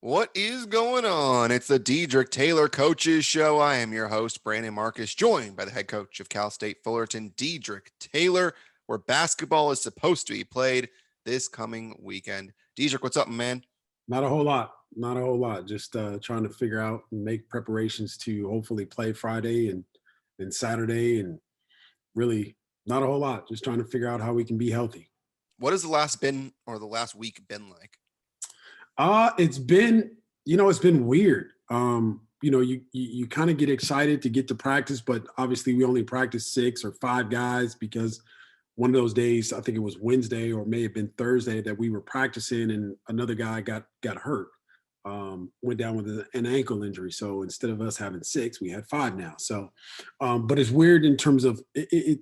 What is going on? It's the Dedrique Taylor Coaches Show. I am your host, Brandon Marcus, joined by the head coach of Cal State Fullerton, Dedrique Taylor, where basketball is supposed to be played this coming weekend. Dedrique, what's up, man? Not a whole lot. Not a whole lot. Just trying to figure out and make preparations to hopefully play Friday and Saturday, and really not a whole lot. Just trying to figure out how we can be healthy. What has the last week been like? It's been it's been weird. You kind of get excited to get to practice, but obviously we only practice 6 or 5 guys because one of those days, I think it was Wednesday or may have been Thursday, that we were practicing and another guy got hurt. Went down with an ankle injury. So instead of us having 6, we had 5 now. So, but it's weird in terms of it.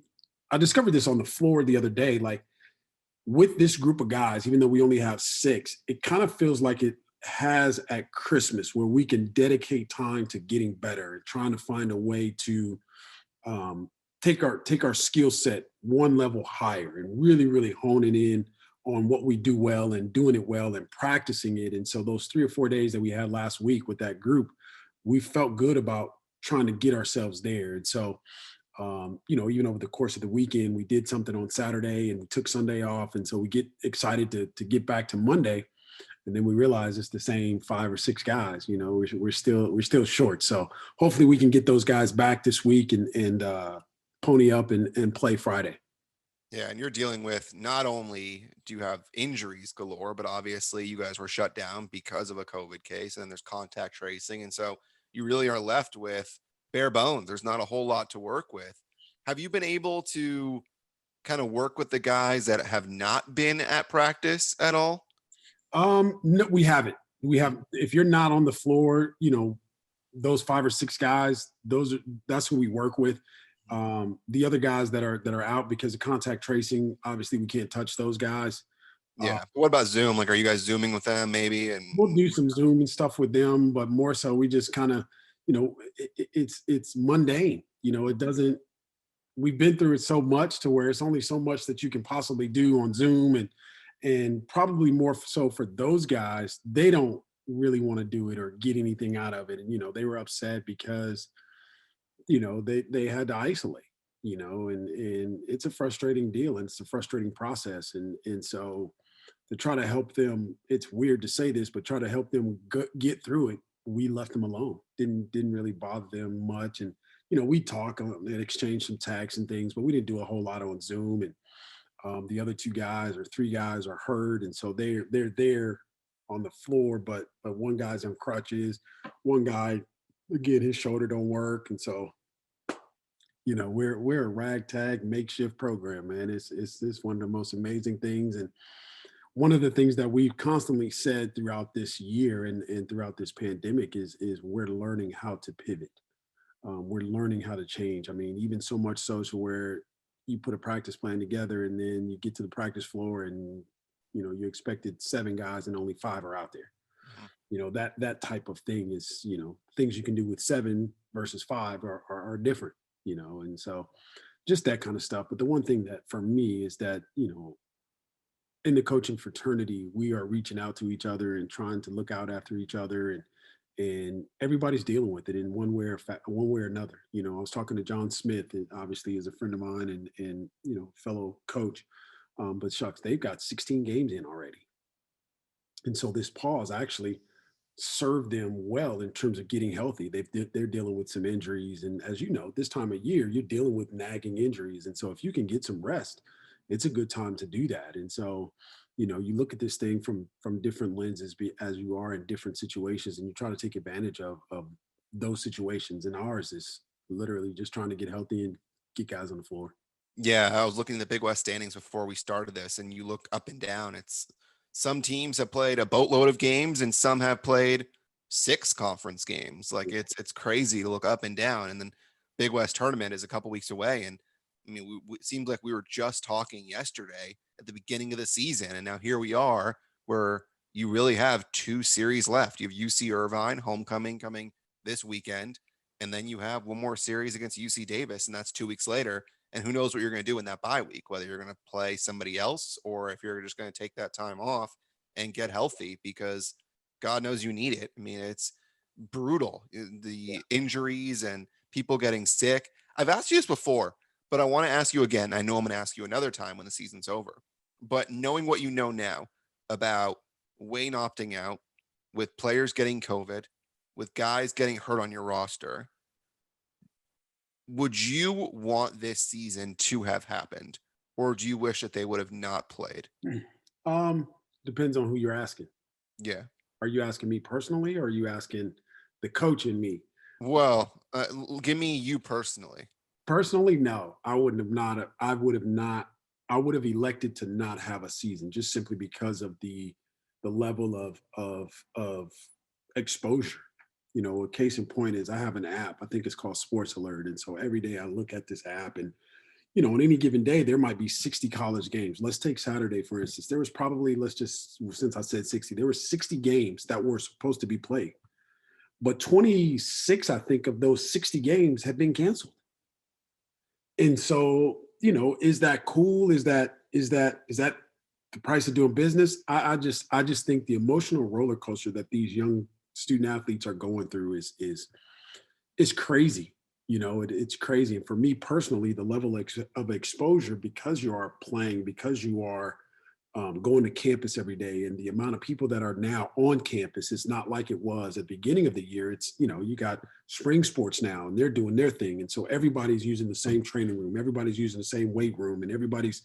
I discovered this on the floor the other day. Like, with this group of guys, even though we only have 6, it kind of feels like it has at Christmas, where we can dedicate time to getting better and trying to find a way to take our skill set one level higher and really honing in on what we do well and doing it well and practicing it. And so those 3 or 4 days that we had last week with that group, we felt good about trying to get ourselves there. And so even over the course of the weekend, we did something on Saturday and we took Sunday off. And so we get excited to get back to Monday. And then we realize it's the same 5 or 6 guys. We're still short. So hopefully we can get those guys back this week and pony up and play Friday. Yeah, and you're dealing with, not only do you have injuries galore, but obviously you guys were shut down because of a COVID case, and then there's contact tracing. And so you really are left with bare bones. There's not a whole lot to work with. Have you been able to kind of work with the guys that have not been at practice at all? No, we haven't. We have. If you're not on the floor, those 5 or 6 guys, that's who we work with. The other guys that are out because of contact tracing, obviously we can't touch those guys. Yeah. But what about Zoom? Like, are you guys Zooming with them maybe? And We'll do some Zoom and stuff with them, but more so we just kind of, it's mundane. It doesn't. We've been through it so much to where it's only so much that you can possibly do on Zoom, and probably more so for those guys, they don't really want to do it or get anything out of it. And they were upset because they had to isolate, and it's a frustrating deal and it's a frustrating process. And so to try to help them, it's weird to say this, but try to help them get through it, we left them alone. Didn't really bother them much. And we talk and exchange some texts and things, but we didn't do a whole lot on Zoom. And the other 2 guys or 3 guys are hurt, and so they're there on the floor, but one guy's on crutches. One guy, again, his shoulder don't work. And so we're a ragtag makeshift program, man. It's one of the most amazing things. And one of the things that we've constantly said throughout this year and throughout this pandemic is we're learning how to pivot. We're learning how to change. I mean, even so much so to where you put a practice plan together and then you get to the practice floor and you expected 7 guys and only 5 are out there. That type of thing is, things you can do with 7 versus 5 are different. And so just that kind of stuff. But the one thing that for me is that, in the coaching fraternity, we are reaching out to each other and trying to look out after each other, and everybody's dealing with it in one way or another. I was talking to John Smith, and obviously is a friend of mine and fellow coach. But shucks, they've got 16 games in already. And so this pause actually served them well in terms of getting healthy. They're dealing with some injuries, and as you know, this time of year you're dealing with nagging injuries. And so if you can get some rest, it's a good time to do that. And so you look at this thing from different lenses, as you are in different situations, and you try to take advantage of those situations. And ours is literally just trying to get healthy and get guys on the floor. yeah, I was looking at the Big West standings before we started this, and you look up and down. It's some teams have played a boatload of games, and some have played 6 conference games. Like, it's crazy to look up and down. And then Big West tournament is a couple weeks away, and I mean, it seemed like we were just talking yesterday at the beginning of the season, and now here we are, where you really have 2 series left. You have UC Irvine homecoming coming this weekend, and then you have one more series against UC Davis, and that's 2 weeks later. And who knows what you're going to do in that bye week, whether you're going to play somebody else or if you're just going to take that time off and get healthy, because God knows you need it. I mean, it's brutal. The injuries and people getting sick. I've asked you this before, but I want to ask you again. I know I'm going to ask you another time when the season's over. But knowing what you know now about Wayne opting out, with players getting COVID, with guys getting hurt on your roster, would you want this season to have happened, or do you wish that they would have not played? Um, Depends on who you're asking. Yeah. Are you asking me personally, or are you asking the coach in me? Well, give me you personally. Personally, no, I wouldn't have not. I would have not. I would have elected to not have a season just simply because of the level of exposure. You know, a case in point is I have an app. I think it's called Sports Alert, and so every day I look at this app, and on any given day there might be 60 college games. Let's take Saturday for instance. There was probably, let's just, since I said 60, there were 60 games that were supposed to be played, but 26, I think, of those 60 games had been canceled. And so, is that cool? Is that the price of doing business? I just think the emotional roller coaster that these young student athletes are going through is crazy. It's crazy. And for me personally, the level of exposure, because you are playing, because you are going to campus every day, and the amount of people that are now on campus is not like it was at the beginning of the year. It's, you got spring sports now and they're doing their thing. And so everybody's using the same training room, everybody's using the same weight room, and everybody's,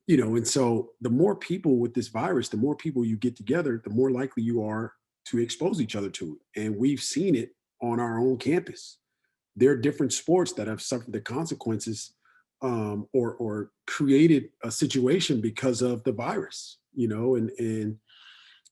and so the more people with this virus, the more people you get together, the more likely you are to expose each other to it. And we've seen it on our own campus. There are different sports that have suffered the consequences, or created a situation because of the virus. And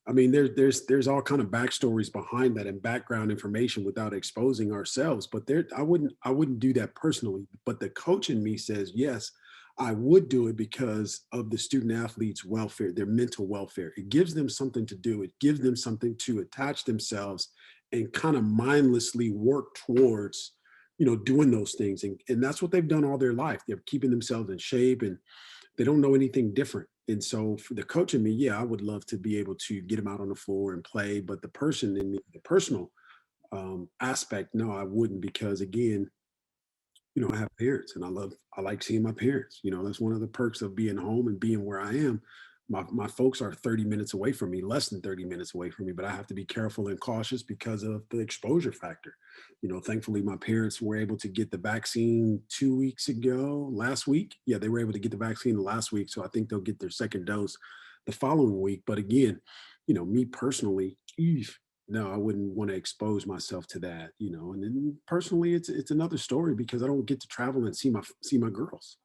I mean, there's all kind of backstories behind that and background information without exposing ourselves. But I wouldn't do that personally. But the coach in me says yes, I would do it because of the student athletes' welfare, their mental welfare. It gives them something to do. It gives them something to attach themselves and kind of mindlessly work towards, doing those things. And that's what they've done all their life. They're keeping themselves in shape, and they don't know anything different. And so for the coach in me, yeah, I would love to be able to get them out on the floor and play. But the person in me, the personal aspect, no, I wouldn't, because again, I have parents, and I like seeing my parents. That's one of the perks of being home and being where I am. My folks are 30 minutes away from me, less than 30 minutes away from me, but I have to be careful and cautious because of the exposure factor. Thankfully, my parents were able to get the vaccine 2 weeks ago, last week. Yeah, they were able to get the vaccine last week. So I think they'll get their second dose the following week. But again, me personally, no, I wouldn't want to expose myself to that. And then personally, it's another story because I don't get to travel and see my girls.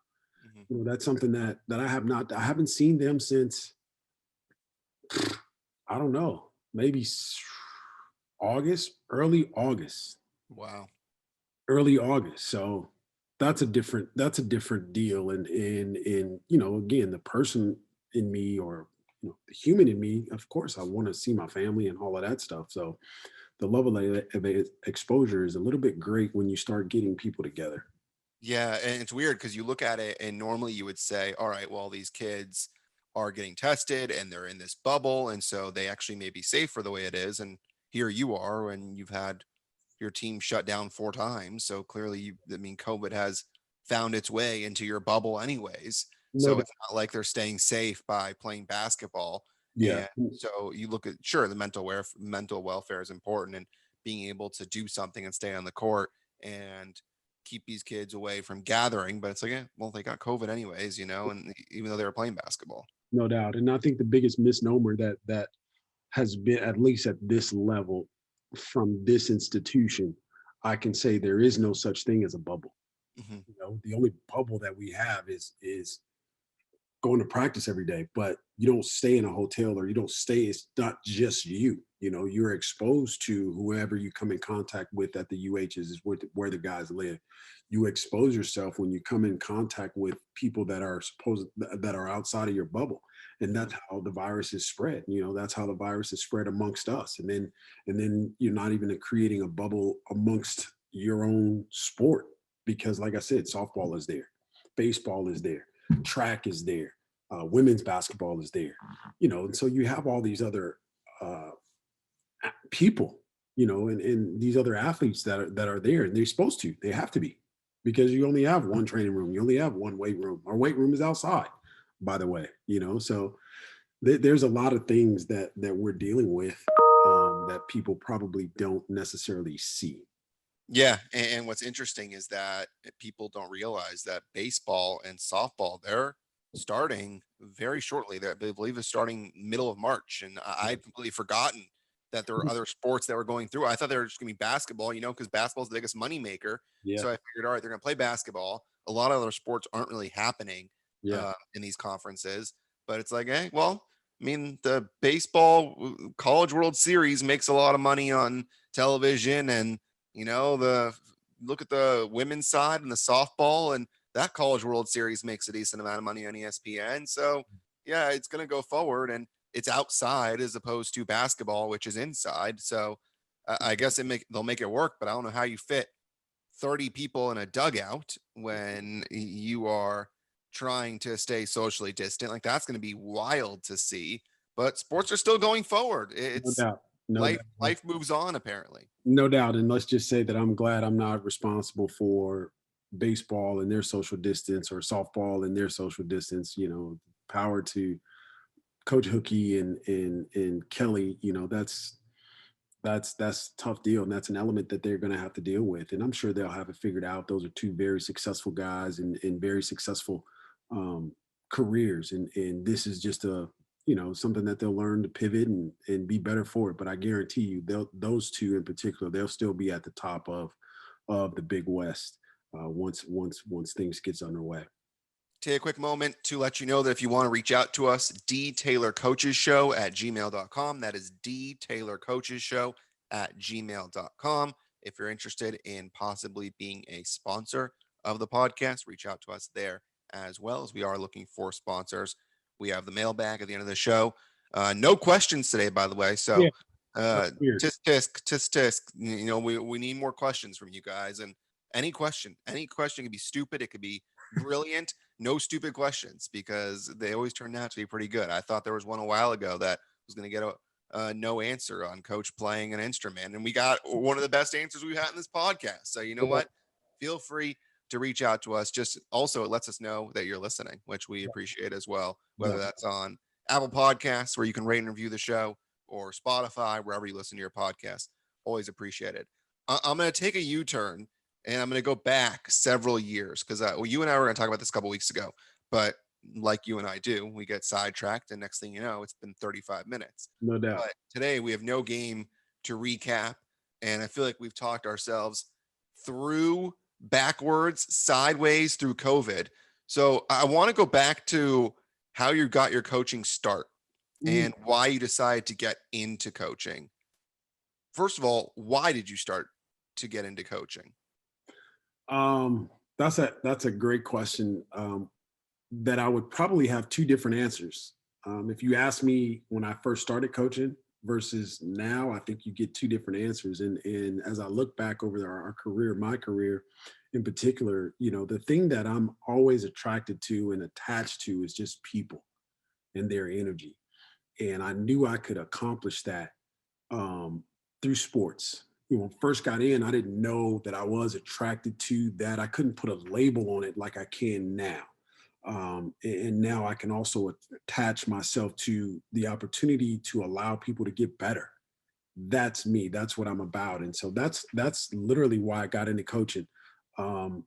Mhm. That's something that I haven't seen them since, I don't know, maybe August, Wow. early August. So that's a different deal. And again, the person in me, or the human in me, of course I want to see my family and all of that stuff. So the level of exposure is a little bit great when you start getting people together. Yeah, and it's weird because you look at it and normally you would say, all right, well, these kids are getting tested and they're in this bubble, and so they actually may be safe for the way it is. And here you are, and you've had your team shut down 4 times. So clearly, I mean, COVID has found its way into your bubble, anyways. No So doubt. it's not like they're staying safe by playing basketball. Yeah. And so you look at, sure, the mental welfare is important, and being able to do something and stay on the court and keep these kids away from gathering. But it's like, yeah, well, they got COVID anyways, and even though they were playing basketball. No doubt. And I think the biggest misnomer that has been, at least at this level, from this institution, I can say there is no such thing as a bubble. Mhm. The only bubble that we have is going to practice every day, but you don't stay in a hotel, or you don't stay. It's not just you. You're exposed to whoever you come in contact with at the UHs, is where the guys live. You expose yourself when you come in contact with people that are outside of your bubble, and that's how the virus is spread. That's how the virus is spread amongst us, and then you're not even creating a bubble amongst your own sport, because, like I said, softball is there, baseball is there, track is there, women's basketball is there, and so you have all these other uh, people, and these other athletes that are there, and they're supposed to, they have to be, because you only have one training room, you only have one weight room. Our weight room is outside, by the way, so there's a lot of things that we're dealing with, that people probably don't necessarily see. Yeah, and what's interesting is that people don't realize that baseball and softball, they're starting very shortly. I believe they're starting middle of March, and I'd completely forgotten that there were other sports that were going through. I thought they were just gonna be basketball, because basketball's the biggest money maker. Yeah, So I figured, all right, they're gonna play basketball. A lot of other sports aren't really happening yeah, in these conferences, but it's like, hey, well, I mean, the baseball College World Series makes a lot of money on television, and the look at the women's side and the softball, and that College World Series makes a decent amount of money on ESPN. So yeah, it's going to go forward, and it's outside as opposed to basketball, which is inside. So I guess they'll make it work, but I don't know how you fit 30 people in a dugout when you are trying to stay socially distant. Like, that's going to be wild to see. But sports are still going forward. no It's doubt, no life. doubt. Life moves on, apparently. No doubt. And let's just say that I'm glad I'm not responsible for baseball and their social distance, or softball and their social distance. Power to Coach Hookie and Kelly. That's a tough deal, and that's an element that they're going to have to deal with. And I'm sure they'll have it figured out. Those are two very successful guys, and very successful um, careers. And this is just something that they'll learn to pivot and be better for it. But I guarantee you, those two in particular, they'll still be at the top of the Big West, once things gets underway. Take a quick moment to let you know that if you want to reach out to us, dtaylorcoachesshow@gmail.com. That is dtaylorcoachesshow@gmail.com. If you're interested in possibly being a sponsor of the podcast, reach out to us there, as well as we are looking for sponsors. We have the mailbag at the end of the show. No questions today, by the way. Yeah, So that's weird. tisk tisk tisk tisk. We need more questions from you guys. And any question could be stupid, it could be brilliant. No stupid questions, because they always turn out to be pretty good. I thought there was one a while ago that was going to get a no answer on coach playing an instrument, and we got one of the best answers we've had in this podcast. So you know Yeah, what? Feel free to reach out to us. Just also, it lets us know that you're listening, which we appreciate as well, yeah. whether that's on Apple Podcasts, where you can rate and review the show, or Spotify, wherever you listen to your podcast. Always appreciate it. I'm going to take a U-turn, and I'm going to go back several years, because you and I were going to talk about this a couple weeks ago, but like you and I do, we get sidetracked, and next thing you know, it's been 35 minutes. No doubt. But today we have no game to recap, and I feel like we've talked ourselves through, backwards, sideways through COVID. So I want to go back to how you got your coaching start Mm. and why you decided to get into coaching. First of all, why did you start to get into coaching? That's a great question, that I would probably have two different answers. If you ask me when I first started coaching versus now, I think you get two different answers. And as I look back over our career, my career in particular, the thing that I'm always attracted to and attached to is just people and their energy. And I knew I could accomplish that, through sports. When I first got in, I didn't know that I was attracted to that. I couldn't put a label on it like I can now. And now I can also attach myself to the opportunity to allow people to get better. That's me. That's what I'm about. And so that's literally why I got into coaching. Um,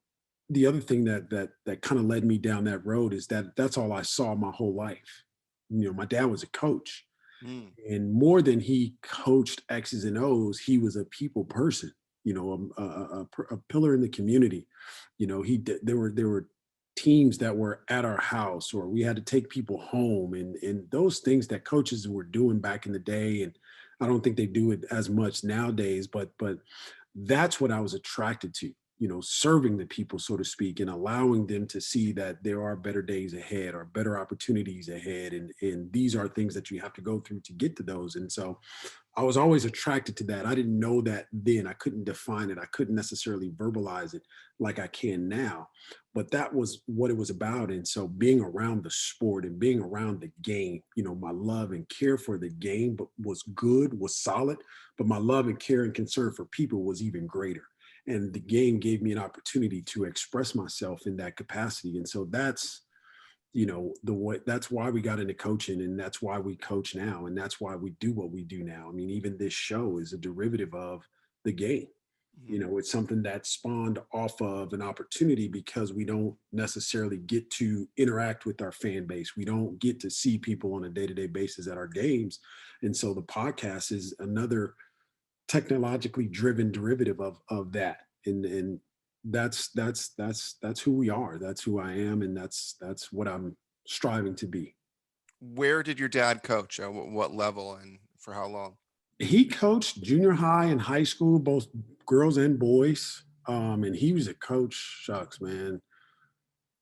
the other thing that kind of led me down that road is that that's all I saw my whole life. My dad was a coach, Mm. and more than he coached X's and O's, he was a people person. A pillar in the community. There were teams that were at our house, or we had to take people home, and those things that coaches were doing back in the day. And I don't think they do it as much nowadays, but that's what I was attracted to, serving the people, so to speak, and allowing them to see that there are better days ahead, or better opportunities ahead. And these are things that you have to go through to get to those. And so I was always attracted to that. I didn't know that then. I couldn't define it. I couldn't necessarily verbalize it like I can now. But that was what it was about. And so being around the sport and being around the game, my love and care for the game but was good, was solid, but my love and care and concern for people was even greater. And the game gave me an opportunity to express myself in that capacity. And so that's the way, that's why we got into coaching, and that's why we coach now, and that's why we do what we do now. I mean, even this show is a derivative of the game. Mhm. It's something that spawned off of an opportunity because we don't necessarily get to interact with our fan base. We don't get to see people on a day-to-day basis at our games. And so the podcast is another technologically driven derivative of that. And that's who we are. That's who I am, and that's what I'm striving to be. Where did your dad coach? What level and for how long? He coached junior high and high school, both girls and boys. And he was a coach, shucks, man.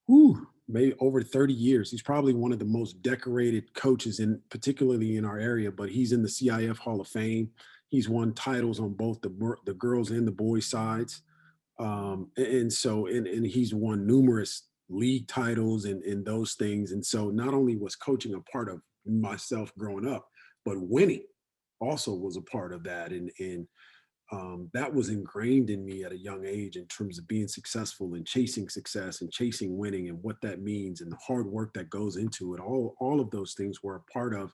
Whew, maybe over 30 years. He's probably one of the most decorated coaches in particularly in our area, but he's in the CIF Hall of Fame. He's won titles on both the girls and the boys sides. And so and he's won numerous league titles and those things. And so not only was coaching a part of myself growing up, but winning also was a part of that. And that was ingrained in me at a young age in terms of being successful and chasing success and chasing winning and what that means and the hard work that goes into it. All of those things were a part of,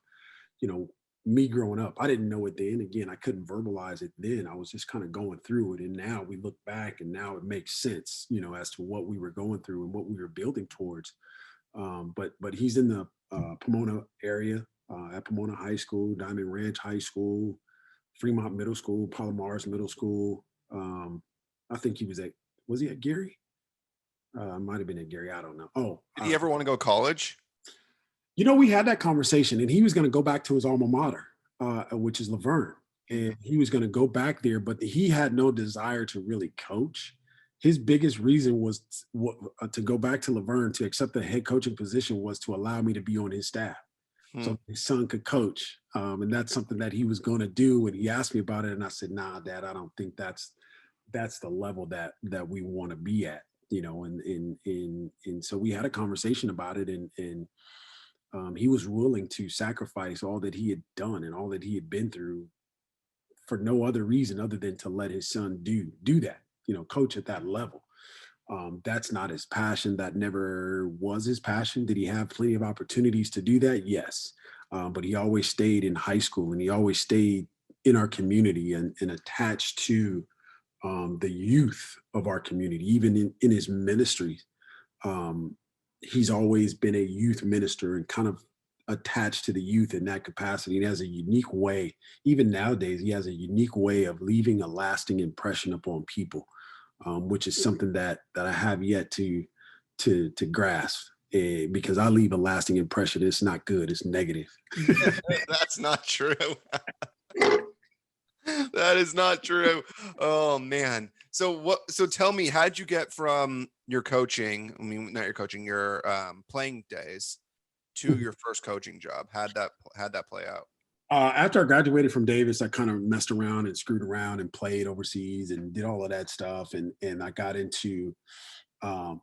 you know, me growing up. I didn't know it then. Again, I couldn't verbalize it then. I was just kind of going through it. And now we look back and now it makes sense, as to what we were going through and what we were building towards. But he's in the Pomona area, at Pomona High School, Diamond Ranch High School, Fremont Middle School, Palomares Middle School. I think was he at Gary? Might have been at Gary. I don't know. Oh, Did he ever want to go college? we had that conversation, and he was going to go back to his alma mater, which is Laverne, and he was going to go back there, but he had no desire to really coach. His biggest reason was to go back to Laverne to accept the head coaching position was to allow me to be on his staff, Hmm. so his son could coach, and that's something that he was going to do. And he asked me about it, and I said, "Nah, Dad, I don't think that's the level that we want to be at." And so we had a conversation about it, and he was willing to sacrifice all that he had done and all that he had been through for no other reason other than to let his son do that, coach at that level. That's not his passion. That never was his passion. Did he have plenty of opportunities to do that? Yes. But he always stayed in high school, and he always stayed in our community and attached to the youth of our community, even in his ministry. um, he's always been a youth minister and kind of attached to the youth in that capacity. And has a unique way, even nowadays, he has a unique way of leaving a lasting impression upon people, which is something that I have yet to grasp. Because I leave a lasting impression. It's not good. It's negative. That's not true. That is not true. Oh man. So tell me, how'd you get from your coaching, I mean not your coaching, your playing days to your first coaching job? How'd that play out? After I graduated from Davis, I kind of messed around and screwed around and played overseas and did all of that stuff. And I got into, um,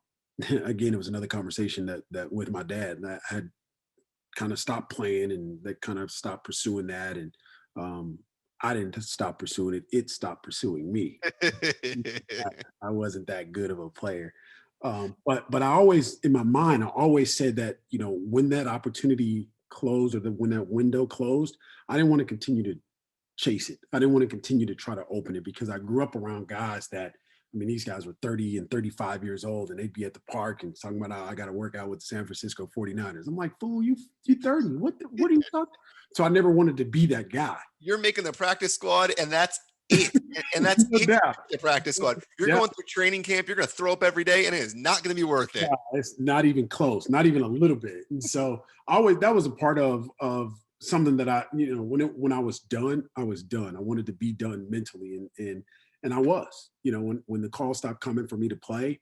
again, it was another conversation that with my dad, and I had kind of stopped playing, and that kind of stopped pursuing that. And um, I didn't stop pursuing it; it stopped pursuing me. I wasn't that good of a player. But I always, in my mind, I always said that, when that opportunity closed, or when that window closed, I didn't want to continue to chase it. I didn't want to continue to try to open it because I grew up around guys that, I mean, these guys were 30 and 35 years old, and they'd be at the park and talking about, "Oh, I got to work out with the San Francisco 49ers." I'm like, "Fool, you 30. What are you talking?" So I never wanted to be that guy. You're making the practice squad, and that's it. And that's No it. doubt. The practice squad. You're Yeah. going through training camp. You're going to throw up every day, and it is not going to be worth it. It's not even close, not even a little bit. And so that was a part of something that I, when I was done, I was done. I wanted to be done mentally, and I was, when the call stopped coming for me to play,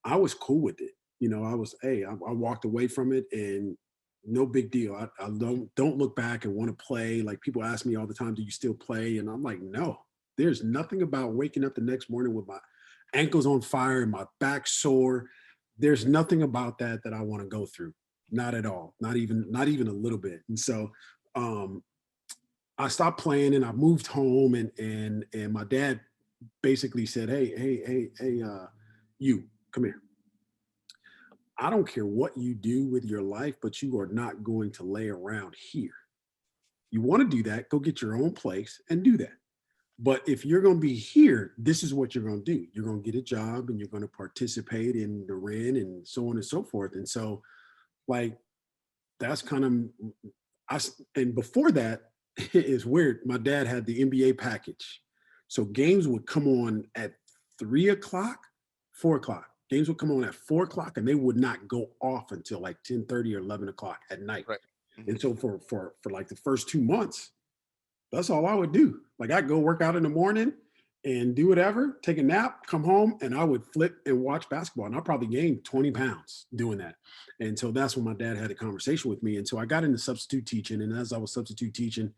I was cool with it. I was, hey, I walked away from it, and no big deal. I don't look back and want to play. Like people ask me all the time, do you still play? And I'm like, no. There's nothing about waking up the next morning with my ankles on fire and my back sore. There's nothing about that that I want to go through. Not at all. Not even a little bit. And so um I stopped playing and I moved home and my dad basically said, hey, you come here. I don't care what you do with your life, but you are not going to lay around here. You want to do that, go get your own place and do that. But if you're going to be here, this is what you're going to do. You're going to get a job and you're going to participate in the rent and so on and so forth. And so, like, that's kind of, and before that, it's weird. My dad had the NBA package. So games would come on at 3 o'clock, 4 o'clock. Games would come on at 4 o'clock and they would not go off until like 10:30 or 11 o'clock at night. Right. Mhm. And so for like the first 2 months, that's all I would do. Like I'd go work out in the morning and do whatever, take a nap, come home, and I would flip and watch basketball. And I probably gained 20 pounds doing that. And so that's when my dad had a conversation with me. And so I got into substitute teaching. And as I was substitute teaching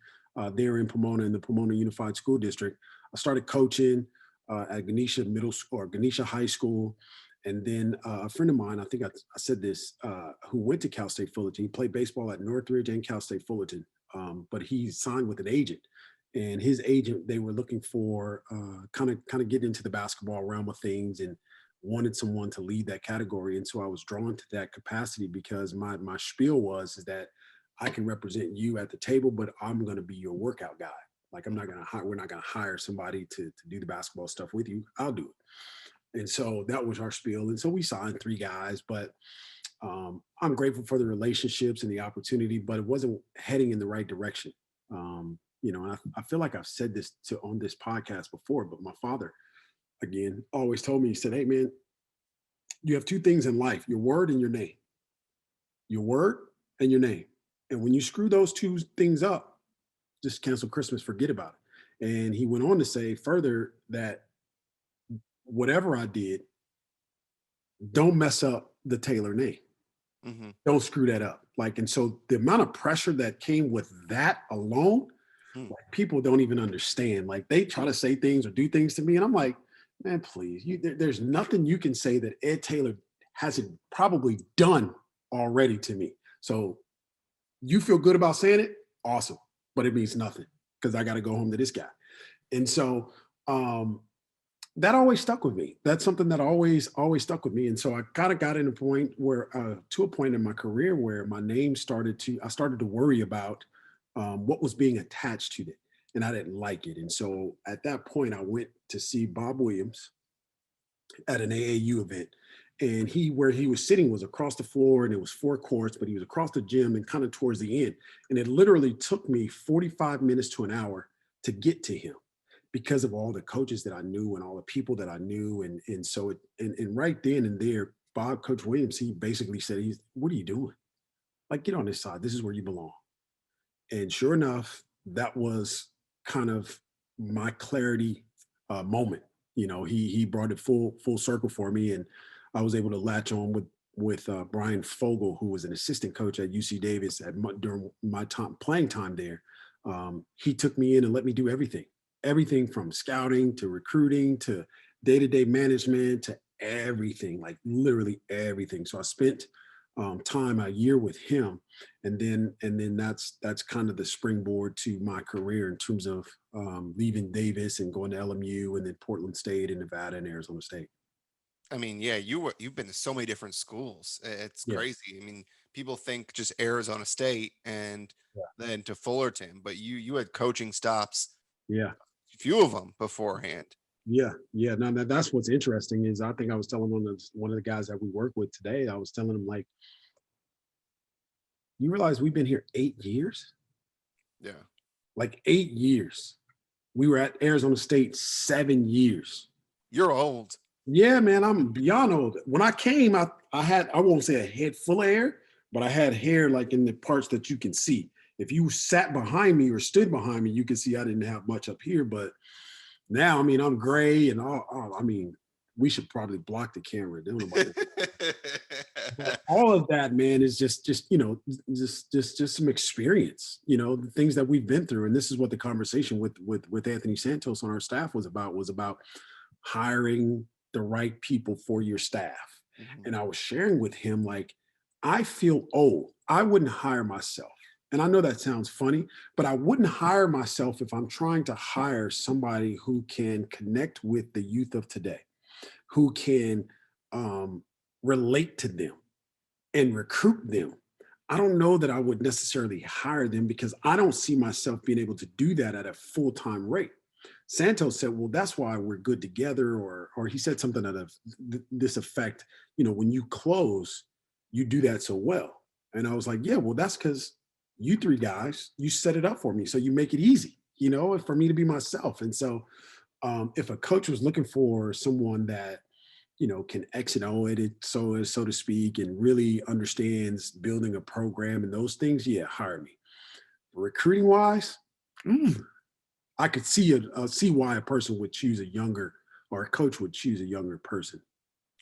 there in Pomona, in the Pomona Unified School District, I started coaching at Ganesha Middle School or Ganesha High School. And then a friend of mine, I think I said this, who went to Cal State Fullerton, he played baseball at Northridge and Cal State Fullerton, but he signed with an agent. And his agent, they were looking for kind of get into the basketball realm of things and wanted someone to lead that category. And so I was drawn to that capacity because my spiel is that I can represent you at the table, but I'm going to be your workout guy. Like I'm not going to hire, we're not going to hire somebody to do the basketball stuff with you. I'll do it. And so that was our spiel. And so we signed 3 guys, but I'm grateful for the relationships and the opportunity, but it wasn't heading in the right direction. And I feel like I've said this on this podcast before, but my father, again, always told me, he said, hey, man, you have 2 things in life, your word and your name. Your word and your name. And when you screw those 2 things up, just cancel Christmas, forget about it. And he went on to say further that whatever I did, don't mess up the Taylor name. Mhm. Don't screw that up. Like, and so the amount of pressure that came with that alone, Mm. like people don't even understand. Like they try to say things or do things to me, and I'm like, man, please, there's nothing you can say that Ed Taylor hasn't probably done already to me. So you feel good about saying it, awesome, but it means nothing because I got to go home to this guy. And so that always stuck with me. That's something that always stuck with me. And so I kind of got in a point where, to a point in my career where my name I started to worry about what was being attached to it, and I didn't like it. And so at that point, I went to see Bob Williams at an AAU event, and where he was sitting was across the floor, and it was 4 courts, but he was across the gym and kind of towards the end. And it literally took me 45 minutes to an hour to get to him because of all the coaches that I knew and all the people that I knew. And so and right then and there, Coach Williams, he basically said, what are you doing? Like, get on this side. This is where you belong. And sure enough, that was kind of my clarity moment. He brought it full circle for me, and I was able to latch on with Brian Fogel, who was an assistant coach at UC Davis during my playing time there. He took me in and let me do everything from scouting to recruiting to day-to-day management to everything, like literally everything. So I spent time a year with him, and then that's kind of the springboard to my career in terms of leaving Davis and going to LMU and then Portland State and Nevada and Arizona State. I mean, yeah, you've been to so many different schools. It's Yeah, crazy. I mean, people think just Arizona State and yeah, then to Fullerton, but you had coaching stops, yeah, a few of them beforehand. yeah, yeah. Now that's what's interesting is I think I was telling one of the guys that we work with today. I was telling him like, you realize we've been here 8 years, Yeah. like 8 years. We were at Arizona State 7 years. You're old. Yeah, man, I'm beyond old. When I came, I won't say a head full of hair, but I had hair like in the parts that you can see. If you sat behind me or stood behind me, you could see I didn't have much up here. But now, I mean, I'm gray and all I mean, we should probably block the camera. Don't nobody. But all of that, man, is just just some experience, the things that we've been through. And this is what the conversation with Anthony Santos on our staff was about hiring the right people for your staff. Mhm. And I was sharing with him, like, I feel old. I wouldn't hire myself. And I know that sounds funny, but I wouldn't hire myself if I'm trying to hire somebody who can connect with the youth of today, who can um, relate to them and recruit them. I don't know that I would necessarily hire them because I don't see myself being able to do that at a full-time rate. Santos said, "Well, that's why we're good together," or he said something out of this effect. When you close, you do that so well. And I was like, "Yeah, well, that's because you three guys, you set it up for me, so you make it easy, for me to be myself." And so, if a coach was looking for someone that can X and O it, so to speak, and really understands building a program and those things, yeah, hire me. Recruiting wise, I could see why a person would choose a younger, or a coach would choose a younger person.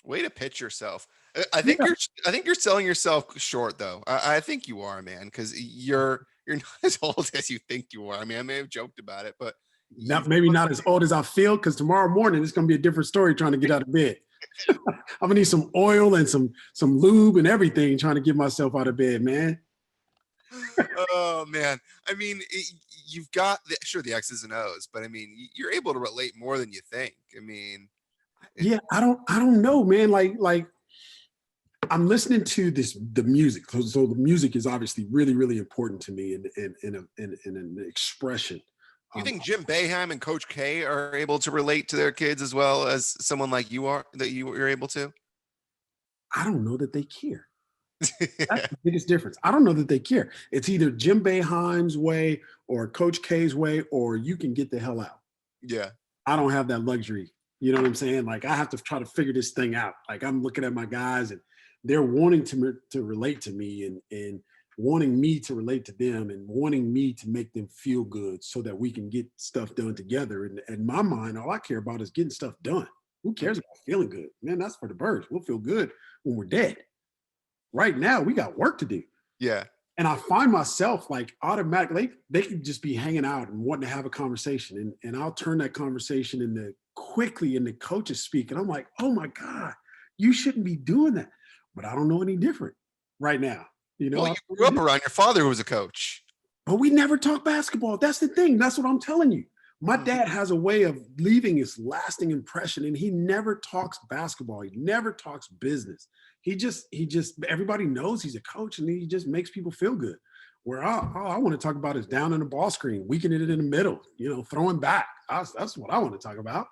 Way to pitch yourself. Yeah, I think you're selling yourself short though. I think you are, man, because you're not as old as you think you are. I mean, I may have joked about it, but not you've maybe not as old as I feel, because tomorrow morning it's gonna be a different story trying to get out of bed. I'm gonna need some oil and some lube and everything trying to get myself out of bed, man. oh man. I mean, you've got sure the X's and O's, but I mean, you're able to relate more than you think. I mean, it, Yeah, I don't know, man. Like I'm listening to the music. So the music is obviously really, really important to me in an expression. you Um, think Jim Boeheim and Coach K are able to relate to their kids as well as someone like you are that you're able to? I don't know that they care. That's the biggest difference. I don't know that they care. It's either Jim Boeheim's way or Coach K's way, or you can get the hell out. Yeah. I don't have that luxury. You know what I'm saying? Like, I have to try to figure this thing out. Like, I'm looking at my guys and they're wanting to relate to me, and wanting me to relate to them, and wanting me to make them feel good so that we can get stuff done together. And in my mind, all I care about is getting stuff done. Who cares about feeling good? Man, that's for the birds. We'll feel good when we're dead. Right now, we got work to do. Yeah. And I find myself, like, automatically, they could just be hanging out and wanting to have a conversation. And I'll turn that conversation into coaches speak. And I'm like, oh my God, you shouldn't be doing that. But I don't know any different right now. Well, you grew up around your father who was a coach. But we never talk basketball. That's the thing. That's what I'm telling you. My Mhm. dad has a way of leaving his lasting impression, and he never talks basketball. He never talks business. He just everybody knows he's a coach, and he just makes people feel good. Where all I want to talk about is down in the ball screen, weakening it in the middle, throwing back. That's what I want to talk about.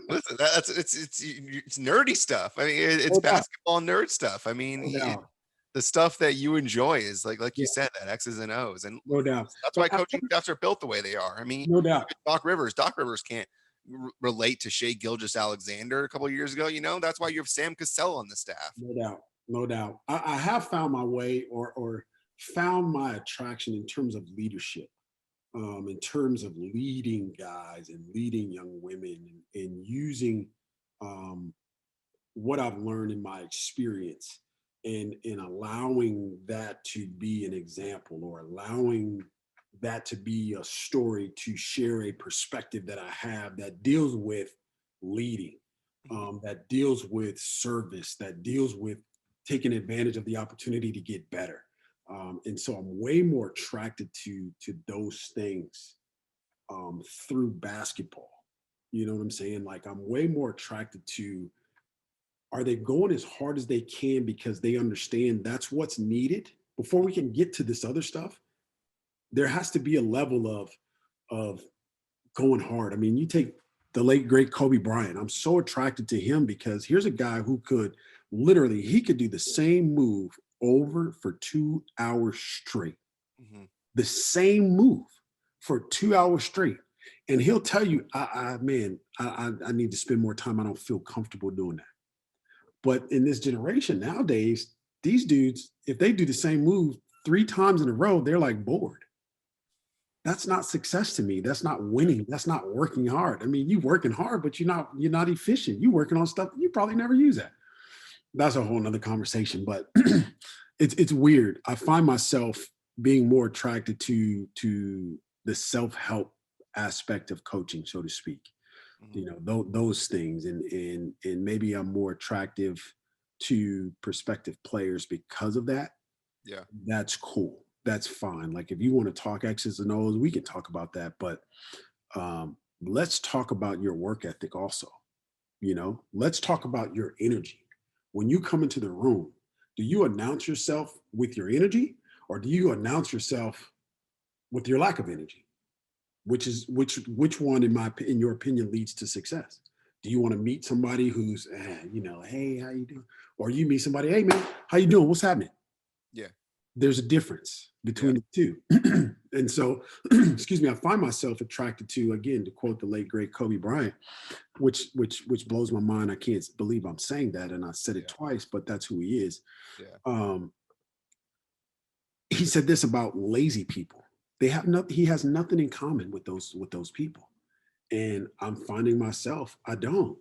Listen, that's it's nerdy stuff. I mean, it's No doubt. basketball nerd stuff. I mean, No doubt. the stuff that you enjoy is like you Yeah, said, that X's and O's, and no doubt. that's But why coaching staffs are built the way they are. I mean, no look doubt. at Doc Rivers. Doc Rivers can't relate to Shea Gilgeous-Alexander a couple of years ago. That's why you have Sam Cassell on the staff. No doubt. No doubt. I have found my way, or found my attraction in terms of leadership, in terms of leading guys and leading young women, and using um, what I've learned in my experience, and allowing that to be an example, or allowing that to be a story, to share a perspective that I have that deals with leading, Mhm. that deals with service, that deals with taking advantage of the opportunity to get better. And so I'm way more attracted to those things through basketball. You know what I'm saying? Like, I'm way more attracted to, are they going as hard as they can because they understand that's what's needed before we can get to this other stuff? There has to be a level of going hard. I mean, you take the late great Kobe Bryant. I'm so attracted to him because here's a guy who could literally, he could do the same move over for 2 hours straight. Mhm. The same move for 2 hours straight. And he'll tell you, I need to spend more time. I don't feel comfortable doing that. But in this generation nowadays, these dudes, if they do the same move 3 times in a row, they're like bored. That's not success to me. That's not winning. That's not working hard. I mean, you working hard, but you're not efficient. You working on stuff you probably never use that. that's a whole nother conversation, but it's weird. I find myself being more attracted to the self-help aspect of coaching, so to speak. Mhm. Those things, and maybe I'm more attractive to prospective players because of that. Yeah. That's cool. That's fine. Like if you want to talk X's and O's, we can talk about that. But let's talk about your work ethic also. Let's talk about your energy. When you come into the room, do you announce yourself with your energy, or do you announce yourself with your lack of energy? Which one in your opinion leads to success? Do you want to meet somebody who's hey, how you doing? Or you meet somebody, hey man, how you doing? What's happening? Yeah. There's a difference Yeah. between the two. And so, excuse me, I find myself attracted to, again, to quote the late great Kobe Bryant, which blows my mind. I can't believe I'm saying that, and I said it Yeah. twice, but that's who he is. Yeah. Um, he said this about lazy people. They have no, he has nothing in common with those people. And I'm finding myself, I don't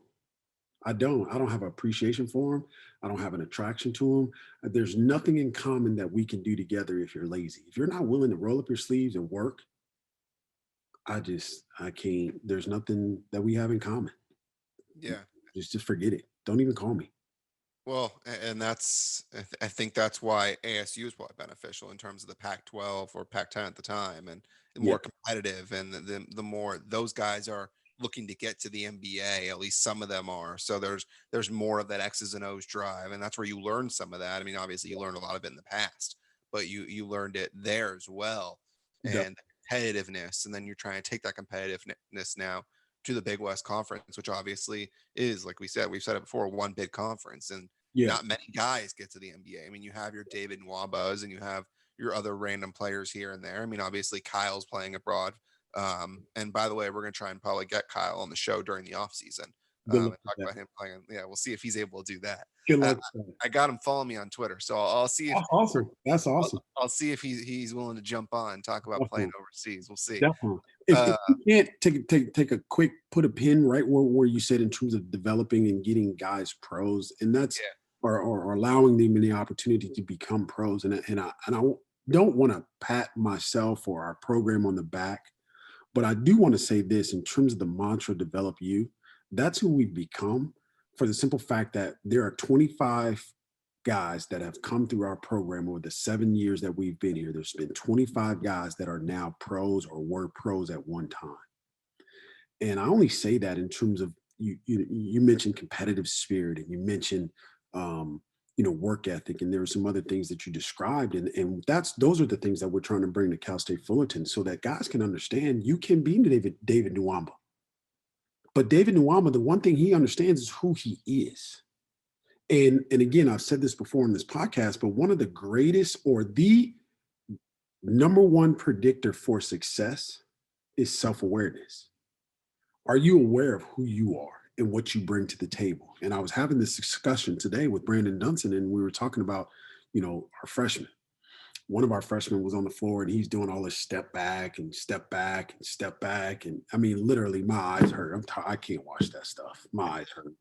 have appreciation for them. I don't have an attraction to them. There's nothing in common that we can do together if you're lazy. If you're not willing to roll up your sleeves and work, I can't. There's nothing that we have in common. Yeah. Just forget it. Don't even call me. Well, and I think that's why ASU is probably beneficial in terms of the Pac-12 or Pac-10 at the time, and the Yeah. more competitive, and the more those guys are looking to get to the NBA. At least some of them are. So there's more of that X's and O's drive, and that's where you learn some of that. I mean, obviously you learned a lot of it in the past, but you learned it there as well, Yep. and the competitiveness, and then you're trying to take that competitiveness now to the Big West Conference, which obviously is, like we've said it before, one big conference, and Yeah. not many guys get to the NBA. I mean, you have your David Nwabas and you have your other random players here and there. I mean, obviously Kyle's playing abroad. And by the way, we're going to try and probably get Kyle on the show during the off season, Good and luck with talk that. about him playing. Yeah, we'll see if he's able to do that. Good Uh, luck with that. I got him following me on Twitter, so I'll see if That's awesome. That's I'll, awesome. I'll see if he's willing to jump on and talk about playing Definitely. overseas. We'll see. Definitely. If Uh, you can't take a quick put a pin right where you said in terms of developing and getting guys pros, and that's yeah, or allowing them the opportunity to become pros, and I don't want to pat myself or our program on the back, but I do want to say this in terms of the mantra develop you. That's who we've become, for the simple fact that there are 25 guys that have come through our program over the 7 years that we've been here. There's been 25 guys that are now pros or were pros at one time. And I only say that in terms of you mentioned competitive spirit, and you mentioned um, work ethic, and there were some other things that you described, and those are the things that we're trying to bring to Cal State Fullerton, so that guys can understand you can be David Nwamba. But David Nwamba, the one thing he understands is who he is. And again, I've said this before in this podcast, but one of the greatest, or the number one predictor for success, is self-awareness. Are you aware of who you are and what you bring to the table? And I was having this discussion today with Brandon Dunson, and we were talking about, our freshmen. One of our freshmen was on the floor, and he's doing all this step back and step back and step back. And I mean, literally, my eyes hurt. I can't watch that stuff. My eyes hurt.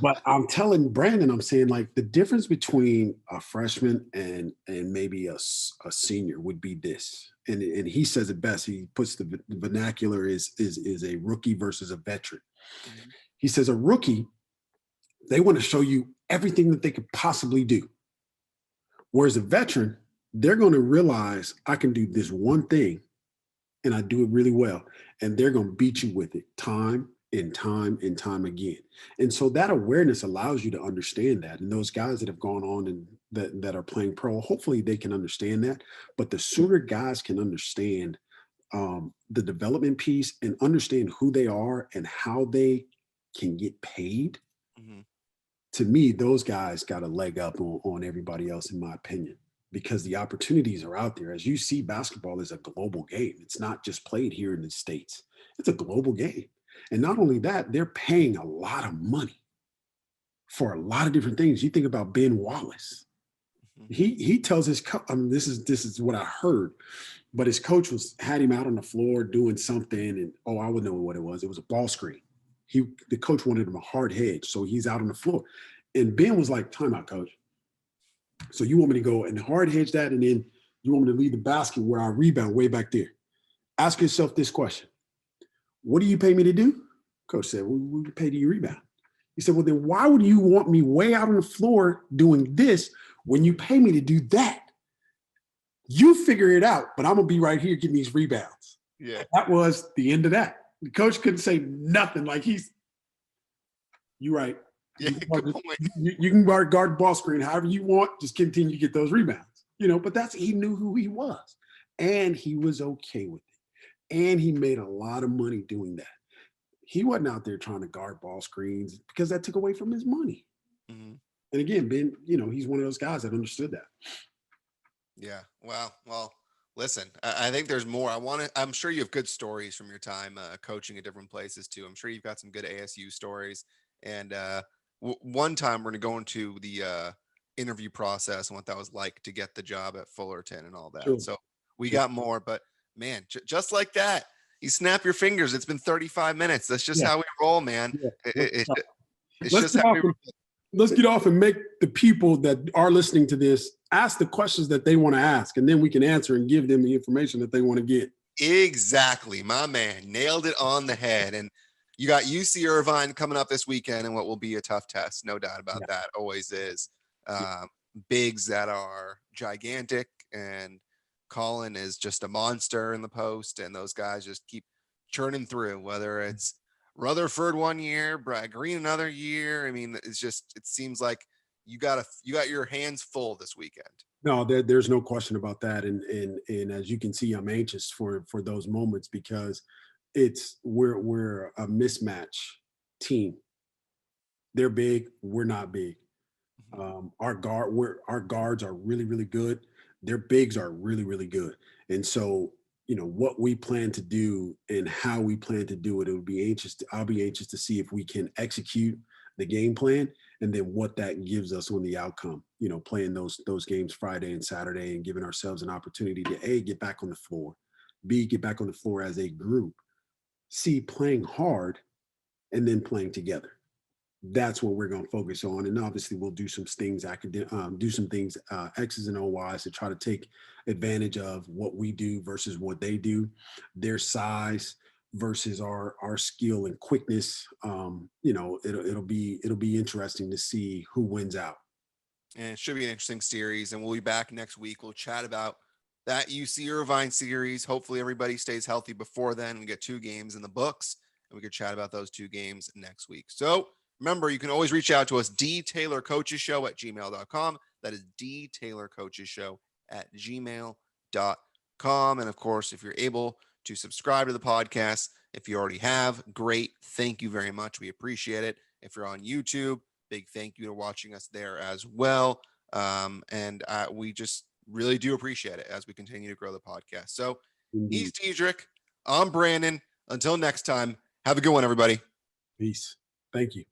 But I'm telling Brandon, I'm saying, like, the difference between a freshman and maybe a senior would be this. And he says it best. He puts the vernacular is a rookie versus a veteran. mhm, He says a rookie, they want to show you everything that they could possibly do. Whereas a veteran, they're going to realize I can do this one thing and I do it really well. And they're going to beat you with it time and time and time again. And so that awareness allows you to understand that. And those guys that have gone on and that are playing pro, hopefully they can understand that. But the sooner guys can understand the development piece and understand who they are and how they can get paid, mhm. to me, those guys got a leg up on everybody else, in my opinion, because the opportunities are out there. As you see, basketball is a global game. It's not just played here in the States, it's a global game. And not only that, they're paying a lot of money for a lot of different things. You think about Ben Wallace. Mhm. He tells his this is what I heard, but his coach had him out on the floor doing something, and I would know what it was. It was a ball screen. The coach wanted him a hard hedge, so he's out on the floor. And Ben was like, timeout, coach. So you want me to go and hard hedge that, and then you want me to leave the basket where I rebound way back there. Ask yourself this question. What do you pay me to do? Coach said, we pay you rebound. He said, well, then why would you want me way out on the floor doing this when you pay me to do that? You figure it out, but I'm going to be right here getting these rebounds. Yeah. That was the end of that. The coach couldn't say nothing. Like you're right. Yeah, You can guard ball screen however you want. Just continue to get those rebounds. But he knew who he was. And he was okay with it. And he made a lot of money doing that. He wasn't out there trying to guard ball screens because that took away from his money. Mm-hmm. And again, Ben, he's one of those guys that understood that. Yeah. Wow. Well, listen, I think there's more. I'm sure you have good stories from your time coaching at different places too. I'm sure you've got some good ASU stories. And one time we're going to go into the interview process and what that was like to get the job at Fullerton and all that. Sure. So we got more, but man, just like that, you snap your fingers. It's been 35 minutes. That's just how we roll, man. Yeah. It's just how we roll. Let's get off and make the people that are listening to this ask the questions that they want to ask, and then we can answer and give them the information that they want to get. Exactly. My man nailed it on the head. And you got UC Irvine coming up this weekend and what will be a tough test. No doubt about that. Always is. Bigs that are gigantic, and Colin is just a monster in the post, and those guys just keep churning through, whether it's Rutherford one year, Brad Green another year. I mean, it seems like you got your hands full this weekend. No, there's no question about that. And as you can see, I'm anxious for those moments because we're a mismatch team. They're big, we're not big. Our guards are really, really good. Their bigs are really, really good. And so, what we plan to do and how we plan to do it, I'll be anxious to see if we can execute the game plan and then what that gives us on the outcome, playing those games Friday and Saturday and giving ourselves an opportunity to A, get back on the floor, B, get back on the floor as a group, C, playing hard, and then playing together. That's what we're going to focus on. And obviously we'll do some things, X's and O's to try to take advantage of what we do versus what they do, their size versus our skill and quickness. It'll be interesting to see who wins out. And it should be an interesting series. And we'll be back next week. We'll chat about that UC Irvine series. Hopefully everybody stays healthy before then. We get 2 games in the books, and we could chat about those 2 games next week. So remember, you can always reach out to us, dtaylorcoachesshow@gmail.com. That is dtaylorcoachesshow@gmail.com. And of course, if you're able to subscribe to the podcast, if you already have, great. Thank you very much. We appreciate it. If you're on YouTube, big thank you to watching us there as well. And we just really do appreciate it as we continue to grow the podcast. So he's Dedrique. I'm Brandon. Until next time, have a good one, everybody. Peace. Thank you.